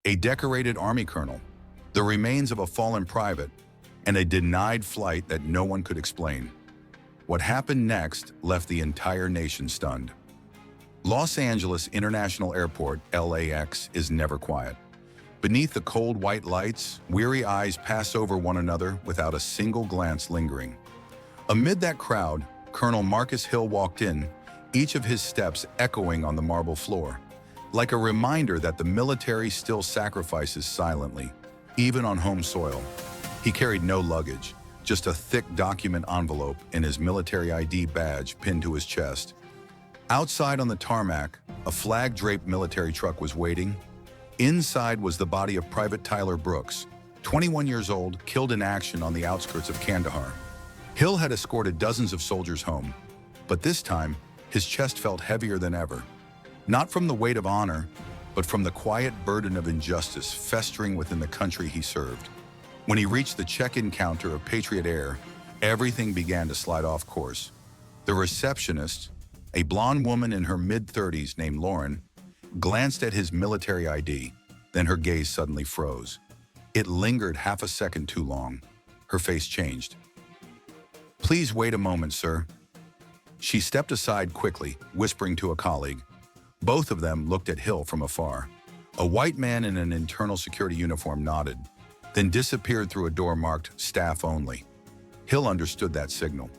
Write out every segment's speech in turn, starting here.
a decorated Army colonel, the remains of a fallen private, and a denied flight that no one could explain. What happened next left the entire nation stunned. Los Angeles International Airport, LAX, is never quiet. Beneath the cold white lights, weary eyes pass over one another without a single glance lingering. Amid that crowd, Colonel Marcus Hill walked in, each of his steps echoing on the marble floor, like a reminder that the military still sacrifices silently, even on home soil. He carried no luggage, just a thick document envelope and his military ID badge pinned to his chest. Outside on the tarmac, a flag-draped military truck was waiting. Inside was the body of Private Tyler Brooks, 21 years old, killed in action on the outskirts of Kandahar. Hill had escorted dozens of soldiers home, but this time, his chest felt heavier than ever. Not from the weight of honor, but from the quiet burden of injustice festering within the country he served. When he reached the check-in counter of Patriot Air, everything began to slide off course. The receptionist, a blonde woman in her mid-30s named Lauren, glanced at his military ID, then her gaze suddenly froze. It lingered half a second too long. Her face changed. "Please wait a moment, sir." She stepped aside quickly, whispering to a colleague. Both of them looked at Hill from afar. A white man in an internal security uniform nodded, then disappeared through a door marked "Staff Only." Hill understood that signal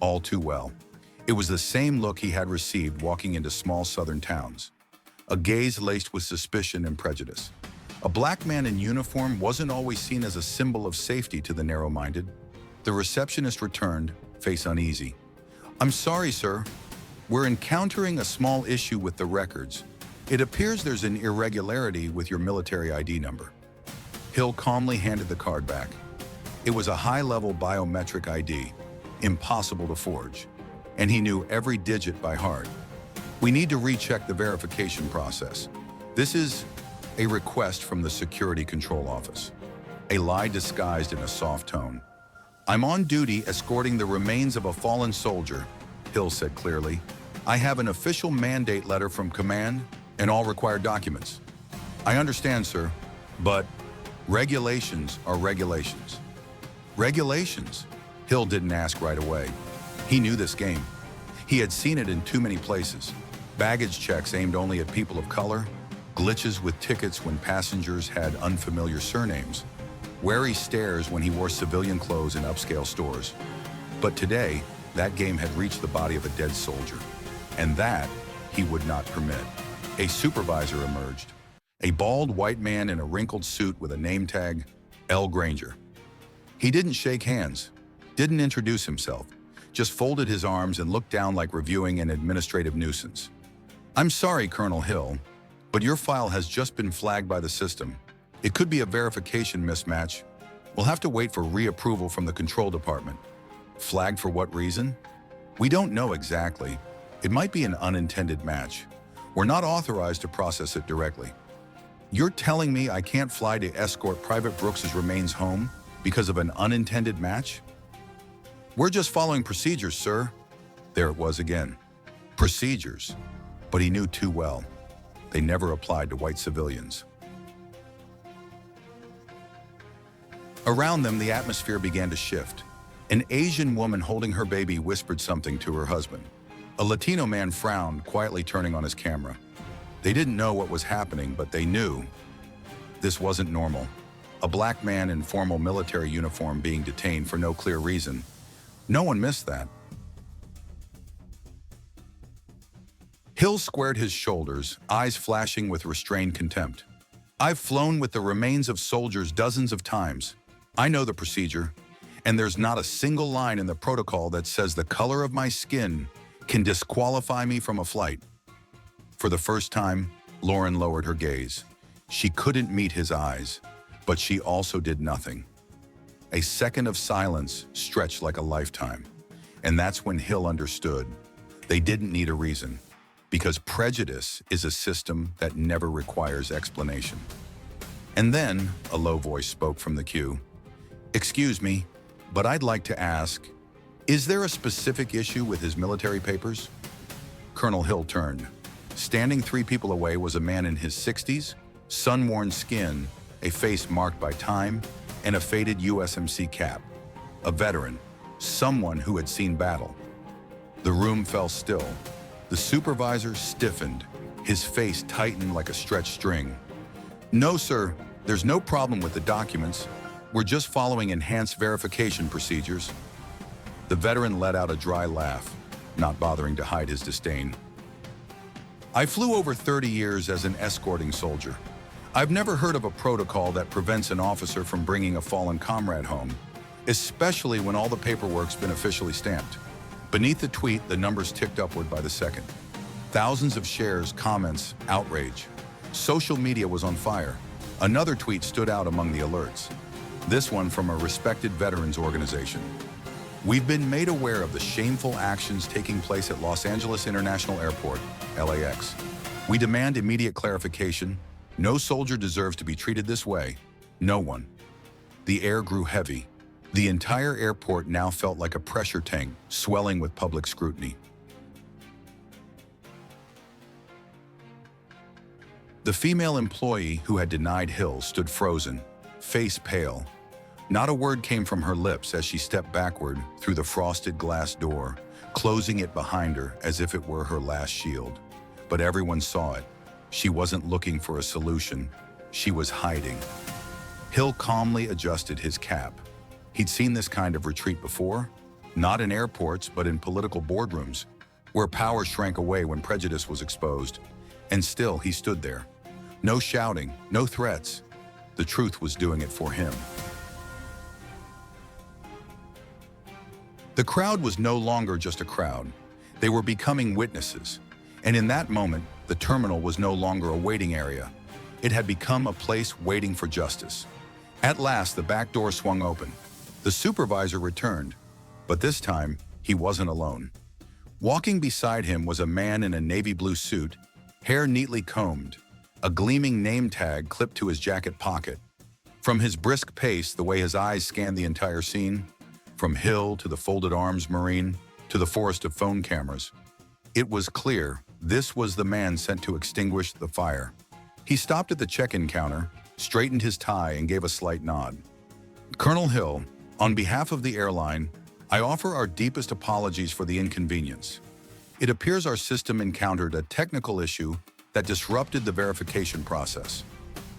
all too well. It was the same look he had received walking into small southern towns. A gaze laced with suspicion and prejudice. A black man in uniform wasn't always seen as a symbol of safety to the narrow-minded. The receptionist returned, face uneasy. "I'm sorry, sir. We're encountering a small issue with the records. It appears there's an irregularity with your military ID number." Hill calmly handed the card back. It was a high-level biometric ID, impossible to forge, and he knew every digit by heart. "We need to recheck the verification process. This is a request from the Security Control Office." A lie disguised in a soft tone. "I'm on duty escorting the remains of a fallen soldier," Hill said clearly. "I have an official mandate letter from command and all required documents." "I understand, sir, but regulations are regulations." Regulations? Hill didn't ask right away. He knew this game. He had seen it in too many places. Baggage checks aimed only at people of color, glitches with tickets when passengers had unfamiliar surnames, wary stares when he wore civilian clothes in upscale stores. But today, that game had reached the body of a dead soldier, and that he would not permit. A supervisor emerged, a bald white man in a wrinkled suit with a name tag, L. Granger. He didn't shake hands, didn't introduce himself, just folded his arms and looked down like reviewing an administrative nuisance. "I'm sorry, Colonel Hill, but your file has just been flagged by the system. It could be a verification mismatch. We'll have to wait for reapproval from the control department." "Flagged for what reason?" "We don't know exactly. It might be an unintended match. We're not authorized to process it directly." "You're telling me I can't fly to escort Private Brooks's remains home because of an unintended match?" "We're just following procedures, sir." There it was again. Procedures. But he knew too well. They never applied to white civilians. Around them, the atmosphere began to shift. An Asian woman holding her baby whispered something to her husband. A Latino man frowned, quietly turning on his camera. They didn't know what was happening, but they knew this wasn't normal. A black man in formal military uniform being detained for no clear reason. No one missed that. Hill squared his shoulders, eyes flashing with restrained contempt. "I've flown with the remains of soldiers dozens of times. I know the procedure, and there's not a single line in the protocol that says the color of my skin can disqualify me from a flight." For the first time, Lauren lowered her gaze. She couldn't meet his eyes, but she also did nothing. A second of silence stretched like a lifetime, and that's when Hill understood. They didn't need a reason, because prejudice is a system that never requires explanation. And then a low voice spoke from the queue. "Excuse me, but I'd like to ask, is there a specific issue with his military papers?" Colonel Hill turned. Standing 3 people away was a man in his 60s, sun-worn skin, a face marked by time, and a faded USMC cap. A veteran, someone who had seen battle. The room fell still. The supervisor stiffened, his face tightened like a stretched string. "No, sir, there's no problem with the documents. We're just following enhanced verification procedures." The veteran let out a dry laugh, not bothering to hide his disdain. "I flew over 30 years as an escorting soldier. I've never heard of a protocol that prevents an officer from bringing a fallen comrade home, especially when all the paperwork's been officially stamped." Beneath the tweet, the numbers ticked upward by the second. Thousands of shares, comments, outrage. Social media was on fire. Another tweet stood out among the alerts. This one from a respected veterans organization. "We've been made aware of the shameful actions taking place at Los Angeles International Airport, LAX. We demand immediate clarification. No soldier deserves to be treated this way. No one." The air grew heavy. The entire airport now felt like a pressure tank, swelling with public scrutiny. The female employee who had denied Hill stood frozen, face pale. Not a word came from her lips as she stepped backward through the frosted glass door, closing it behind her as if it were her last shield. But everyone saw it. She wasn't looking for a solution. She was hiding. Hill calmly adjusted his cap. He'd seen this kind of retreat before, not in airports, but in political boardrooms, where power shrank away when prejudice was exposed. And still, he stood there. No shouting, no threats. The truth was doing it for him. The crowd was no longer just a crowd. They were becoming witnesses. And in that moment, the terminal was no longer a waiting area. It had become a place waiting for justice. At last, the back door swung open. The supervisor returned, but this time, he wasn't alone. Walking beside him was a man in a navy blue suit, hair neatly combed, a gleaming name tag clipped to his jacket pocket. From his brisk pace, the way his eyes scanned the entire scene, from Hill to the folded arms Marine to the forest of phone cameras, it was clear this was the man sent to extinguish the fire. He stopped at the check-in counter, straightened his tie, and gave a slight nod. "Colonel Hill, on behalf of the airline, I offer our deepest apologies for the inconvenience. It appears our system encountered a technical issue that disrupted the verification process.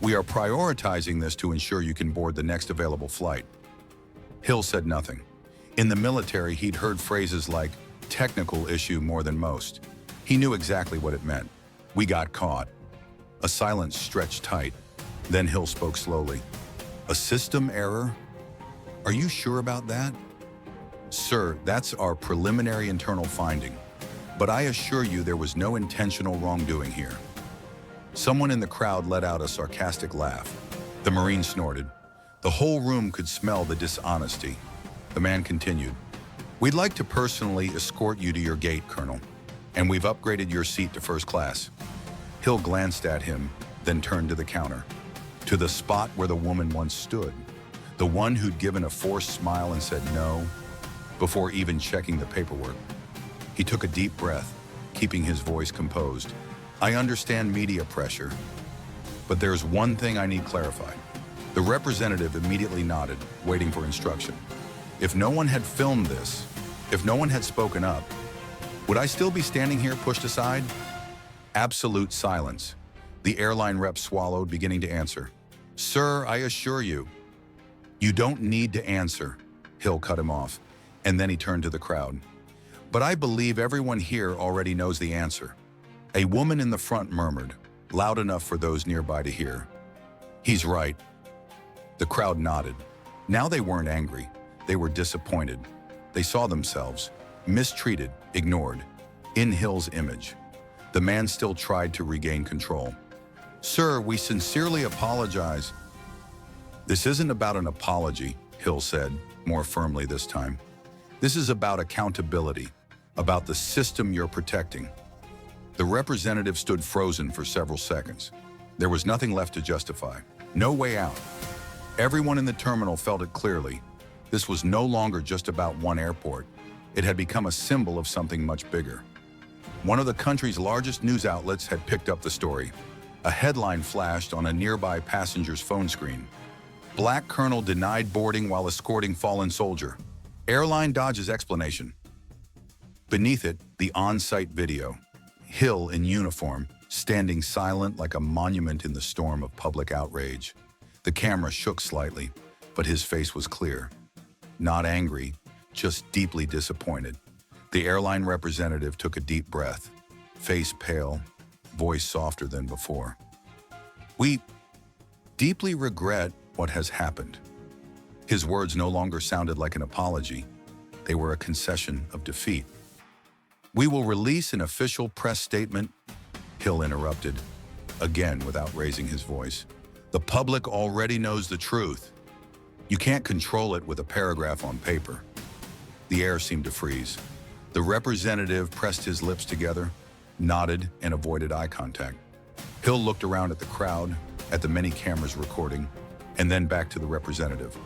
We are prioritizing this to ensure you can board the next available flight." Hill said nothing. In the military, he'd heard phrases like technical issue more than most. He knew exactly what it meant. "We got caught." A silence stretched tight. Then Hill spoke slowly. "A system error? Are you sure about that?" "Sir, that's our preliminary internal finding. But I assure you there was no intentional wrongdoing here." Someone in the crowd let out a sarcastic laugh. The Marine snorted. The whole room could smell the dishonesty. The man continued, "We'd like to personally escort you to your gate, Colonel, and we've upgraded your seat to first class." Hill glanced at him, then turned to the counter, to the spot where the woman once stood, the one who'd given a forced smile and said no, before even checking the paperwork. He took a deep breath, keeping his voice composed. "I understand media pressure, but there's one thing I need clarified." The representative immediately nodded, waiting for instruction. "If no one had filmed this, if no one had spoken up, would I still be standing here pushed aside?" Absolute silence. The airline rep swallowed, beginning to answer. "Sir, I assure you." "You don't need to answer," Hill cut him off, and then he turned to the crowd. "But I believe everyone here already knows the answer." A woman in the front murmured, loud enough for those nearby to hear. "He's right." The crowd nodded. Now they weren't angry. They were disappointed. They saw themselves, mistreated, ignored, in Hill's image. The man still tried to regain control. "Sir, we sincerely apologize." "This isn't about an apology," Hill said, more firmly this time. "This is about accountability, about the system you're protecting." The representative stood frozen for several seconds. There was nothing left to justify. No way out. Everyone in the terminal felt it clearly. This was no longer just about one airport. It had become a symbol of something much bigger. One of the country's largest news outlets had picked up the story. A headline flashed on a nearby passenger's phone screen. Black colonel denied boarding while escorting fallen soldier. Airline dodges explanation. Beneath it, the on-site video. Hill in uniform, standing silent like a monument in the storm of public outrage. The camera shook slightly, but his face was clear. Not angry, just deeply disappointed. The airline representative took a deep breath, face pale, voice softer than before. "We deeply regret what has happened." His words no longer sounded like an apology. They were a concession of defeat. "We will release an official press statement," Hill interrupted, again without raising his voice. "The public already knows the truth. You can't control it with a paragraph on paper." The air seemed to freeze. The representative pressed his lips together, nodded, and avoided eye contact. Hill looked around at the crowd, at the many cameras recording, and then back to the representative.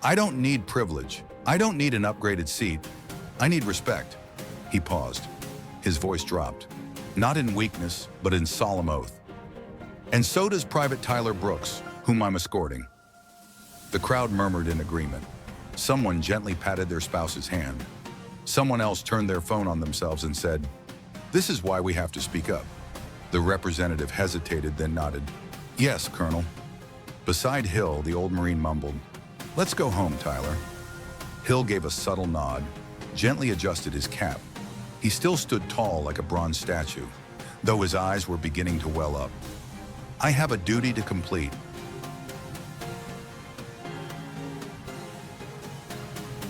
"I don't need privilege. I don't need an upgraded seat. I need respect." He paused. His voice dropped, not in weakness, but in solemn oath. "And so does Private Tyler Brooks, whom I'm escorting." The crowd murmured in agreement. Someone gently patted their spouse's hand. Someone else turned their phone on themselves and said, "This is why we have to speak up." The representative hesitated, then nodded. "Yes, Colonel." Beside Hill, the old Marine mumbled, "Let's go home, Tyler." Hill gave a subtle nod, gently adjusted his cap. He still stood tall like a bronze statue, though his eyes were beginning to well up. "I have a duty to complete."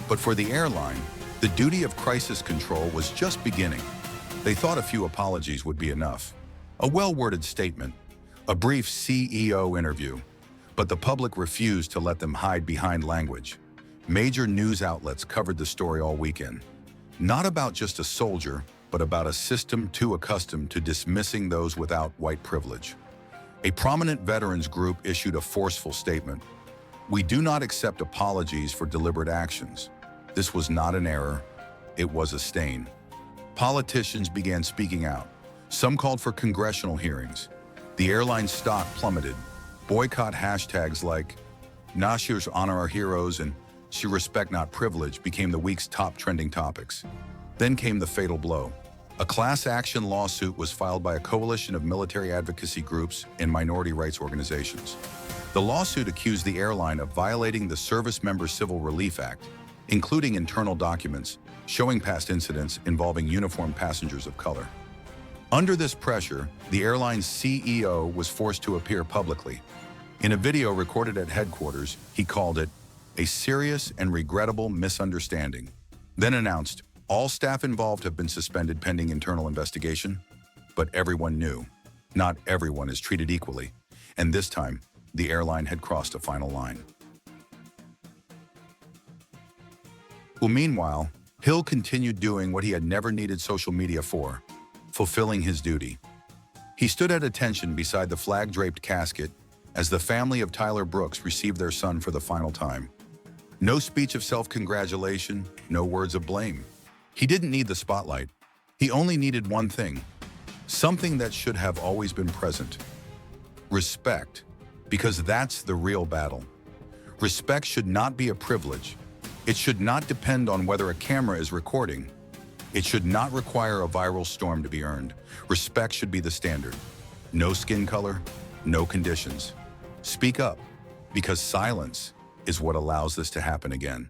But for the airline, the duty of crisis control was just beginning. They thought a few apologies would be enough. A well-worded statement, a brief CEO interview, but the public refused to let them hide behind language. Major news outlets covered the story all weekend. Not about just a soldier, but about a system too accustomed to dismissing those without white privilege. A prominent veterans group issued a forceful statement. "We do not accept apologies for deliberate actions. This was not an error, it was a stain." Politicians began speaking out. Some called for congressional hearings. The airline's stock plummeted. Boycott hashtags like "Nashers honor our heroes" and "She respect not privilege" became the week's top trending topics. Then came the fatal blow. A class action lawsuit was filed by a coalition of military advocacy groups and minority rights organizations. The lawsuit accused the airline of violating the Service Member Civil Relief Act, including internal documents showing past incidents involving uniformed passengers of color. Under this pressure, the airline's CEO was forced to appear publicly. In a video recorded at headquarters, he called it a serious and regrettable misunderstanding, then announced, "All staff involved have been suspended pending internal investigation." But everyone knew, not everyone is treated equally, and this time, the airline had crossed a final line. Well, meanwhile, Hill continued doing what he had never needed social media for, fulfilling his duty. He stood at attention beside the flag-draped casket as the family of Tyler Brooks received their son for the final time. No speech of self-congratulation, no words of blame. He didn't need the spotlight. He only needed one thing, something that should have always been present. Respect, because that's the real battle. Respect should not be a privilege. It should not depend on whether a camera is recording. It should not require a viral storm to be earned. Respect should be the standard. No skin color, no conditions. Speak up, because silence is what allows this to happen again.